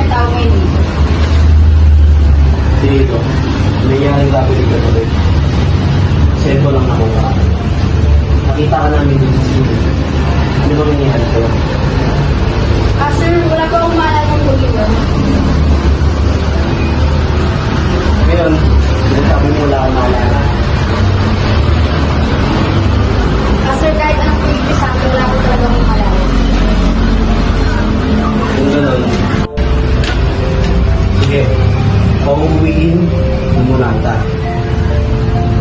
tawag ngayon dito? Dito, nangyaring gabi dito tuloy. Sento lang ako ka. Nakita ka namin dito sa sino. Ano bang nangyari sa'yo? Sir, wala pa akong maalala ng huli yun. Ngayon, sinasabi mo wala kang maalala. Sir, kahit anong pwede sa akin, wala ko talaga akong maalala. Kung gano'n, sige, pauuwiin, umulanta.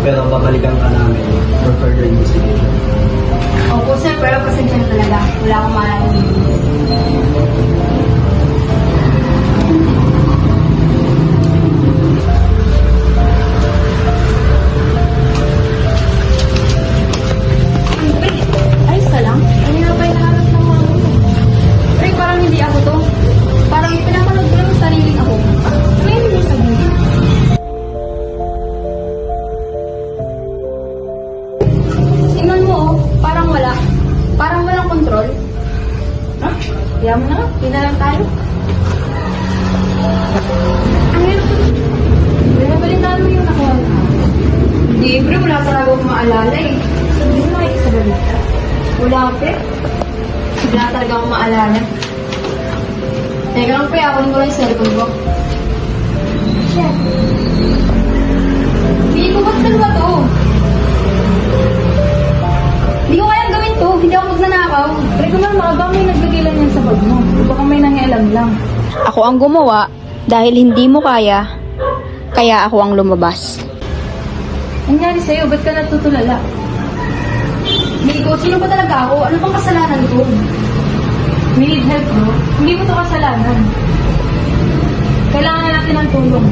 Pero babalikan ka namin for further investigation. Opo, sir, pero pasensya na talaga. Wala akong maalala ng huli. Ayos ka lang? Ano nga ba yung nahanap ng mga mo? Pero parang hindi ako to. Parang pinapanood ko lang yung sariling ako. Ano yung hindi sabihin? Tingnan mo oh, parang wala. Parang walang kontrol. Ha? Kaya mo na nga, hindi na lang tayo. Ang hirap ko. Balitaan mo yung nakuha mo. Hindi, pero wala talaga akong maalala eh. Hindi mo nakikisabalik. Wala pe. Wala talaga akong maalala. Teka lang pe, ako ko lang yung cellphone ko. Shit. Hindi ko ba't dalawa to? Hindi ko kayang gawin to. Hindi ako magnanakaw. Pero kung baka may nagbigilan yan sa bag mo. Baka may nangyaalam lang. Ako ang gumawa dahil hindi mo kaya ako ang lumabas. Nangyari sa'yo, ba't ka natutulala? Hindi ko, sino ba talaga ako? Ano bang kasalanan ko? We need help, no? Hindi mo to kasalanan. Kailangan natin ng tulong.